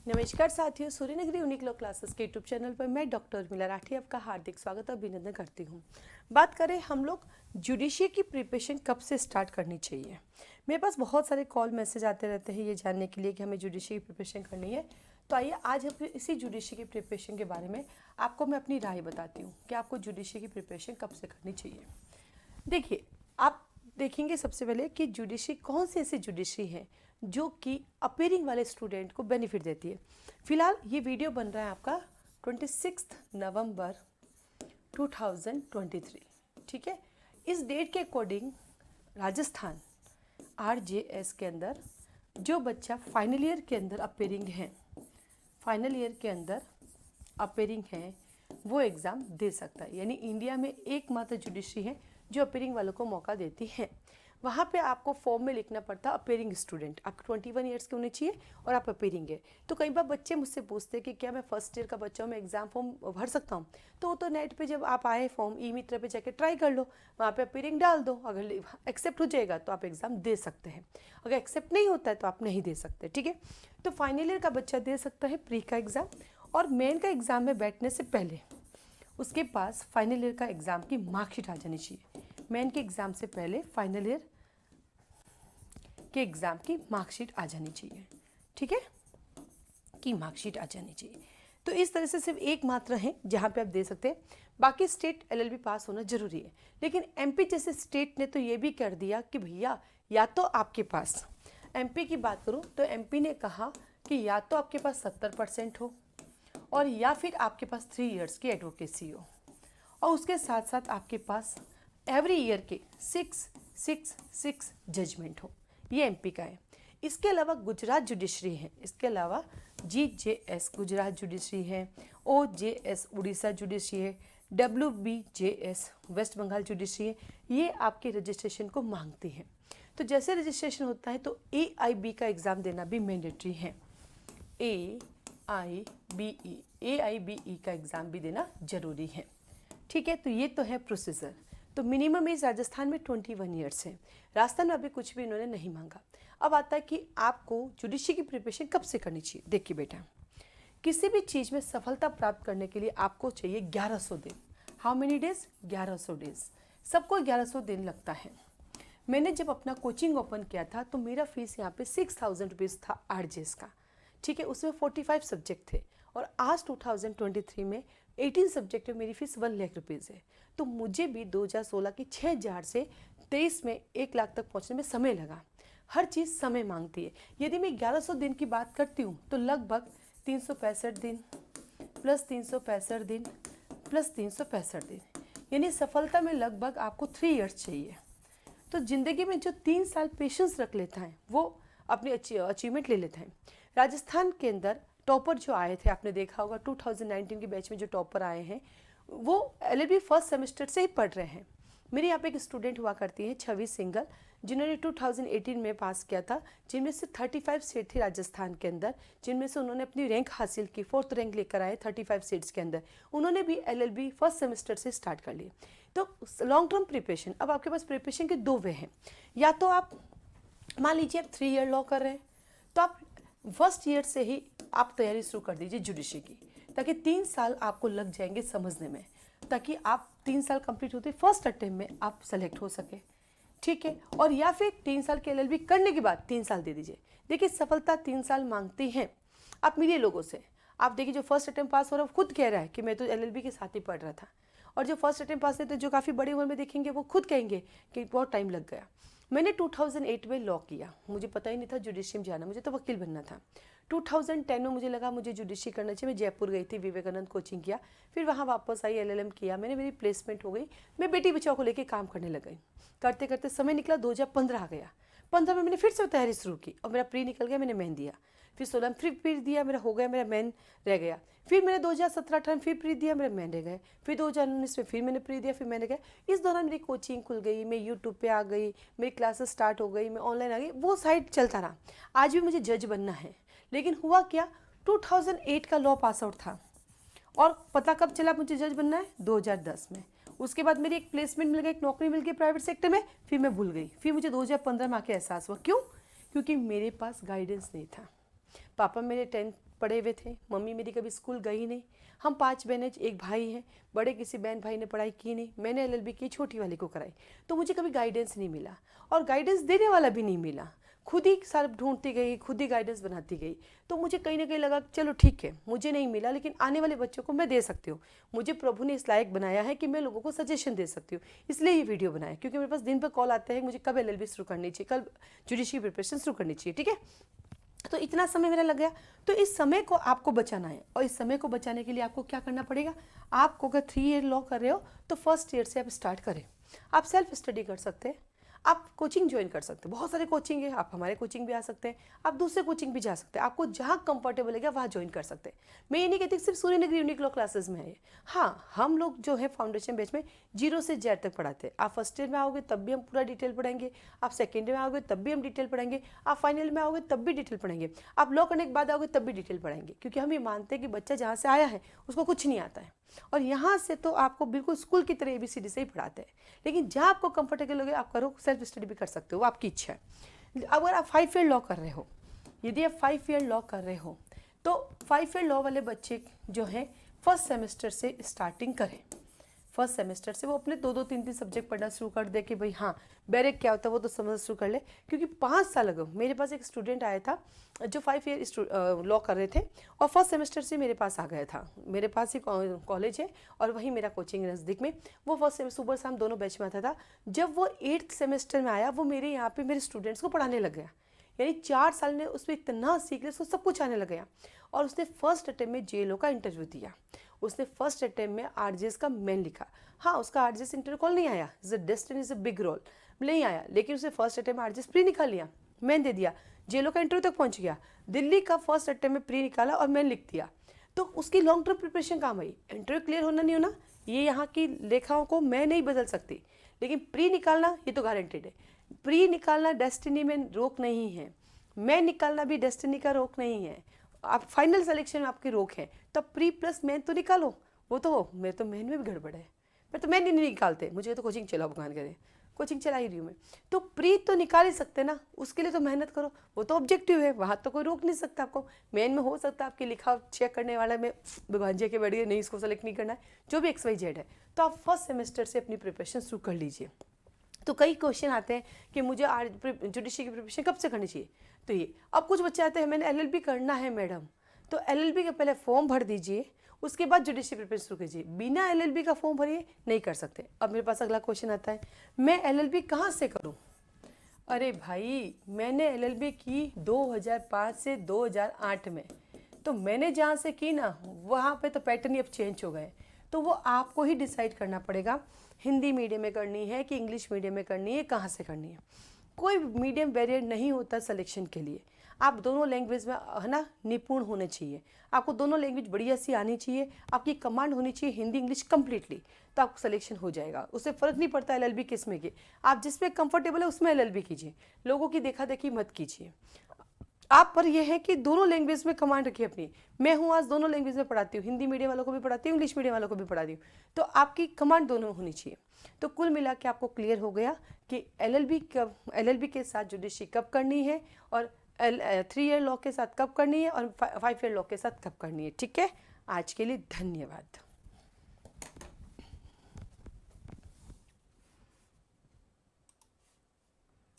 नमस्कार साथियों, Suryanagari unique law classes के यूट्यूब चैनल पर मैं डॉक्टर उर्मिला राठी आपका हार्दिक स्वागत और अभिनंदन करती हूँ। बात करें हम लोग जुडिशरी की प्रिपरेशन कब से स्टार्ट करनी चाहिए। मेरे पास बहुत सारे कॉल मैसेज आते रहते हैं ये जानने के लिए कि हमें जुडिशरी की प्रिपरेशन करनी है। तो आइए आज हम इसी जुडिशरी की प्रिपरेशन के बारे में आपको मैं अपनी राय बताती हूँ कि आपको जुडिशरी की प्रिपरेशन कब से करनी चाहिए। देखिए, आप देखेंगे सबसे पहले कि जुडिशरी कौन सी ऐसी जुडिशरी है जो कि अपीयरिंग वाले स्टूडेंट को बेनिफिट देती है। फिलहाल ये वीडियो बन रहा है आपका 26 नवंबर 2023, ठीक है। इस डेट के अकॉर्डिंग राजस्थान RJS के अंदर जो बच्चा फाइनल ईयर के अंदर अपीयरिंग है, वो एग्ज़ाम दे सकता है। यानी इंडिया में एकमात्र जुडिशरी है जो अपीयरिंग वालों को मौका देती है। वहाँ पे आपको फॉर्म में लिखना पड़ता है अपीयरिंग स्टूडेंट, आपके 21 ईयर्स के होने चाहिए और आप अपीयरिंग है। तो कई बार बच्चे मुझसे पूछते हैं कि क्या मैं फर्स्ट ईयर का बच्चा हूँ, मैं एग्ज़ाम फॉर्म भर सकता हूँ। तो नेट पे जब आप आए फॉर्म ई-मित्र पे जाके ट्राई कर लो, वहाँ पे अपीयरिंग डाल दो, अगर एक्सेप्ट हो जाएगा तो आप एग्ज़ाम दे सकते हैं, अगर एक्सेप्ट नहीं होता है तो आप नहीं दे सकते, ठीक है। तो फाइनल ईयर का बच्चा दे सकता है प्री का एग्ज़ाम, और मेन का एग्ज़ाम में बैठने से पहले उसके पास फाइनल ईयर का एग्ज़ाम की मार्कशीट आ जानी चाहिए। मेन के एग्ज़ाम से पहले फाइनल ईयर के एग्ज़ाम की मार्कशीट आ जानी चाहिए, ठीक है, की मार्कशीट आ जानी चाहिए। तो इस तरह से सिर्फ एक मात्र है जहाँ पे आप दे सकते हैं। बाकी स्टेट LLB पास होना जरूरी है, लेकिन MP जैसे स्टेट ने तो ये भी कर दिया कि भैया या तो आपके पास, MP की बात करूँ तो MP ने कहा कि या तो आपके पास 70% हो और या फिर आपके पास 3 इयर्स की एडवोकेसी हो, और उसके साथ साथ आपके पास एवरी ईयर के 6 जजमेंट हो। ये MP का है। इसके अलावा गुजरात जुडिशरी है, इसके अलावा GJS गुजरात जुडिशरी है, OJS उड़ीसा जुडिशरी है, WBJS वेस्ट बंगाल जुडिशरी है। ये आपके रजिस्ट्रेशन को मांगती है। तो जैसे रजिस्ट्रेशन होता है तो AIB का एग्ज़ाम देना भी मैंडेटरी है। AIBE का एग्ज़ाम भी देना जरूरी है, ठीक है। तो ये तो है प्रोसीजर। तो मिनिमम एज राजस्थान में 21 ईयर्स है, राजस्थान में अभी कुछ भी इन्होंने नहीं मांगा। अब आता है कि आपको जुडिशरी की प्रिपरेशन कब से करनी चाहिए। देखिए बेटा, किसी भी चीज़ में सफलता प्राप्त करने के लिए आपको चाहिए 1100 दिन। How many days? 1100 डेज। सबको 1100 दिन लगता है। मैंने जब अपना कोचिंग ओपन किया था तो मेरा फीस यहाँ पे 6000 रुपीज़ था RJS का, ठीक है। उसमें 45 सब्जेक्ट थे, और आज 2023 में 18 सब्जेक्ट में मेरी फीस 1 लाख रुपीज़ है। तो मुझे भी 2016 की 6000 से 23 में 1 लाख तक पहुँचने में समय लगा। हर चीज़ समय मांगती है। यदि मैं 1100 दिन की बात करती हूँ तो लगभग 365 दिन प्लस 365 दिन प्लस 365 दिन, यानी सफलता में लगभग आपको 3 इयर्स चाहिए। तो ज़िंदगी में जो 3 साल पेशेंस रख लेता है वो अपनी अचीवमेंट ले लेता है। राजस्थान के अंदर टॉपर जो आए थे, आपने देखा होगा 2019 के बैच में जो टॉपर आए हैं वो LLB फर्स्ट सेमेस्टर से ही पढ़ रहे हैं। मेरे यहाँ पे एक स्टूडेंट हुआ करती है छवि सिंगल, जिन्होंने 2018 में पास किया था, जिनमें से 35 सीट थी राजस्थान के अंदर, जिनमें से उन्होंने अपनी रैंक हासिल की, 4th रैंक लेकर आए 35 सीट्स के अंदर। उन्होंने भी LLB फर्स्ट सेमेस्टर से स्टार्ट कर ली। तो लॉन्ग टर्म प्रिपरेशन, अब आपके पास प्रिपरेशन के 2 वे हैं। या तो आप मान लीजिए आप 3 ईयर लॉ कर रहे हैं तो आप फर्स्ट ईयर से ही आप तैयारी शुरू कर दीजिए जुडिशरी की, ताकि 3 साल आपको लग जाएंगे समझने में, ताकि आप 3 साल कंप्लीट होते फर्स्ट अटेम्प्ट में आप सेलेक्ट हो सके, ठीक है। और या फिर 3 साल के LLB करने के बाद 3 साल दे दीजिए। देखिए, सफलता 3 साल मांगती है। आप मिलिए लोगों से, आप देखिए जो फर्स्ट अटेम्प्ट पास हो रहा है वो खुद कह रहा है कि मैं तो LLB के साथ ही पढ़ रहा था, और जो फर्स्ट अटेम्प्ट पास नहीं थे, जो काफ़ी बड़ी उम्र में देखेंगे, वो खुद कहेंगे कि बहुत टाइम लग गया। मैंने 2008 में लॉ किया, मुझे पता ही नहीं था जुडिशरी में जाना, मुझे तो वकील बनना था। 2010 में मुझे लगा मुझे जुडिशरी करना चाहिए। मैं जयपुर गई थी, विवेकानंद कोचिंग किया, फिर वहाँ वापस आई, LLM किया मैंने, मेरी प्लेसमेंट हो गई। मैं बेटी बचाओ को लेकर काम करने लग गई। करते करते समय निकला, 2015 आ गया। 15 में मैंने फिर से तैयारी शुरू की और मेरा प्री निकल गया, मैंने मेन दिया। फिर 16 में फिर प्री दिया, मेरा हो गया, मेरा मेन रह गया। फिर मैंने 2017-18 में फिर प्री दिया, मेरा मेन रह गए। फिर 2019 में फिर मैंने प्री दिया, फिर मैंने गया। इस दौरान मेरी कोचिंग खुल गई, मैं यूट्यूब पे आ गई, मेरी क्लासेस स्टार्ट हो गई, मैं ऑनलाइन आ गई, वो साइड चलता रहा। आज भी मुझे जज बनना है, लेकिन हुआ क्या, 2008 का लॉ पास आउट था, और पता कब चला मुझे जज बनना है? 2010 में। उसके बाद मेरी एक प्लेसमेंट मिल गई, एक नौकरी मिल गई प्राइवेट सेक्टर में, फिर मैं भूल गई। फिर मुझे 2015 में आके एहसास हुआ। क्यों? क्योंकि मेरे पास गाइडेंस नहीं था। पापा मेरे 10 पढ़े हुए थे, मम्मी मेरी कभी स्कूल गई नहीं, हम 5 बहनें, एक भाई हैं, बड़े किसी बहन भाई ने पढ़ाई की नहीं, मैंने LLB की, छोटी वाली को कराई। तो मुझे कभी गाइडेंस नहीं मिला और गाइडेंस देने वाला भी नहीं मिला, खुद ही सब ढूंढती गई, खुद ही गाइडेंस बनाती गई। तो मुझे कहीं ना कहीं लगा चलो ठीक है, मुझे नहीं मिला लेकिन आने वाले बच्चों को मैं दे सकती हूँ, मुझे प्रभु ने इस लायक बनाया है कि मैं लोगों को सजेशन दे सकती हूँ, इसलिए ये वीडियो बनाया। क्योंकि मेरे पास दिन भर कॉल आते हैं मुझे कब LLB शुरू करनी चाहिए, कल जुडिशरी प्रिपरेशन शुरू करनी चाहिए, ठीक है। तो इतना समय मेरा लग गया। तो इस समय को आपको बचाना है और इस समय को बचाने के लिए आपको क्या करना पड़ेगा, आपको अगर 3 ईयर लॉ कर रहे हो तो फर्स्ट ईयर से आप स्टार्ट करें। आप सेल्फ स्टडी कर सकते हैं, आप कोचिंग ज्वाइन कर सकते हैं, बहुत सारे कोचिंग है, आप हमारे कोचिंग भी आ सकते हैं, आप दूसरे कोचिंग भी जा सकते हैं, आपको जहाँ कंफर्टेबल है वहाँ ज्वाइन कर सकते हैं। मैं ये नहीं कहती सिर्फ सूर्यनगरी यूनिक लॉ क्लासेस में है, हाँ हम लोग जो है फाउंडेशन बैच में 0 से Z तक पढ़ाते हैं। आप फर्स्ट ईयर में आओगे तब भी हम पूरा डिटेल पढ़ाएंगे, आप सेकेंड ईयर में आओगे तब भी हम डिटेल पढ़ाएंगे, आप फाइनल में आओगे तब भी डिटेल पढ़ाएंगे, आप लॉ करने के बाद आओगे तब भी डिटेल पढ़ाएंगे। क्योंकि हम ये मानते हैं कि बच्चा जहाँ से आया है उसको कुछ नहीं आता है और यहाँ से तो आपको बिल्कुल स्कूल की तरह ABCD से ही पढ़ाते हैं, लेकिन जहाँ आपको कंफर्टेबल लगे आप करो, सेल्फ स्टडी भी कर सकते हो, वो आपकी इच्छा है। अगर आप 5 ईयर लॉ कर रहे हो, यदि आप 5 ईयर लॉ कर रहे हो तो 5 ईयर लॉ वाले बच्चे जो हैं फर्स्ट सेमेस्टर से स्टार्टिंग करें। फर्स्ट सेमेस्टर से वो अपने 2-2, 3-3 सब्जेक्ट पढ़ना शुरू कर दे कि भाई हाँ बैरेक क्या होता है वो तो समझ शुरू कर ले। क्योंकि 5 साल अगो मेरे पास एक स्टूडेंट आया था जो 5 ईयर लॉ कर रहे थे और फर्स्ट सेमेस्टर से मेरे पास आ गया था, मेरे पास ही कॉलेज है और वहीं मेरा कोचिंग नज़दीक में। वो फर्स्ट सेमेस्टर सुबह शाम दोनों बैच में आता था। जब वो 8th सेमेस्टर में आया वो मेरे यहाँ पे मेरे स्टूडेंट्स को पढ़ाने लग गया, यानी 4 साल ने उसमें इतना सीख लिया, उसको सब कुछ आने लग गया। और उसने फर्स्ट अटेम्प्ट में JLO का इंटरव्यू दिया, उसने फर्स्ट अटेम्प्ट में RJS का मेन लिखा। हाँ उसका RJS इंटरव्यू कॉल नहीं आया, is a destiny is a big role नहीं आया, लेकिन उसने फर्स्ट अटेम्प्ट में RJS प्री निकाल लिया, मेन दे दिया, JLO का इंटरव्यू तक पहुंच गया, दिल्ली का फर्स्ट अटेम्प्ट में प्री निकाला और मेन लिख दिया। तो उसकी लॉन्ग टर्म प्रिपरेशन काम आई। इंटरव्यू क्लियर होना नहीं होना ये यहाँ की लेखाओं को मैं नहीं बदल सकती, लेकिन प्री निकालना ये तो गारंटेड है। प्री निकालना डेस्टिनी में रोक नहीं है, मैं निकालना भी डेस्टिनी का रोक नहीं है। आप फाइनल सिलेक्शन में आपकी रोक है तो प्री प्लस मेन तो निकालो। वो तो हो, मेरे तो मेन में भी गड़बड़ है, मैं तो मेन नहीं निकालते, मुझे तो कोचिंग चलाओ भगवान करे, कोचिंग चला ही रही हूँ मैं। तो प्री तो निकाल ही सकते ना, उसके लिए तो मेहनत करो, वो तो ऑब्जेक्टिव है, वहाँ तो कोई रोक नहीं सकता आपको। मेन में हो सकता है आपकी लिखा चेक करने वाला में भांजे के बैठ गए नहीं इसको सेलेक्ट नहीं करना है, जो भी XYZ है। तो आप फर्स्ट सेमेस्टर से अपनी प्रिपरेशन शुरू कर लीजिए। तो कई क्वेश्चन आते हैं कि मुझे जुडिशरी की प्रिपरेशन कब से करनी चाहिए, तो ये अब कुछ बच्चे आते हैं मैंने LLB करना है मैडम, तो LLB के पहले फॉर्म भर दीजिए, उसके बाद जुडिशरी प्रिपरेशन शुरू कीजिए। बिना LLB का फॉर्म भरिए नहीं कर सकते। अब मेरे पास अगला क्वेश्चन आता है मैं LLB कहाँ से करूँ। अरे भाई मैंने LLB की 2005 से 2008 में, तो मैंने जहाँ से की ना वहाँ पे तो पैटर्न ही अब चेंज हो गए। तो वो आपको ही डिसाइड करना पड़ेगा हिंदी मीडियम में करनी है कि इंग्लिश मीडियम में करनी है, कहाँ से करनी है। कोई मीडियम बैरियर नहीं होता सिलेक्शन के लिए। आप दोनों लैंग्वेज में है ना निपुण होने चाहिए, आपको दोनों लैंग्वेज बढ़िया सी आनी चाहिए, आपकी कमांड होनी चाहिए हिंदी इंग्लिश कम्प्लीटली, तो आपको सिलेक्शन हो जाएगा। उससे फ़र्क नहीं पड़ता LLB किस में की, आप जिसमें कंफर्टेबल है उसमें LLB कीजिए, लोगों की देखा देखी मत कीजिए। आप पर यह है कि दोनों लैंग्वेज में कमांड रखिए अपनी। मैं हूँ आज दोनों लैंग्वेज में पढ़ाती हूँ, हिंदी मीडियम वालों को भी पढ़ाती हूँ, इंग्लिश मीडियम वालों को भी पढ़ाती हूँ, तो आपकी कमांड दोनों होनी चाहिए। तो कुल मिला के आपको क्लियर हो गया कि LLB के साथ जुडिशरी कब करनी है और 3 ईयर लॉ के साथ कब करनी है और 5 ईयर लॉ के साथ कब करनी है। ठीक है, आज के लिए धन्यवाद।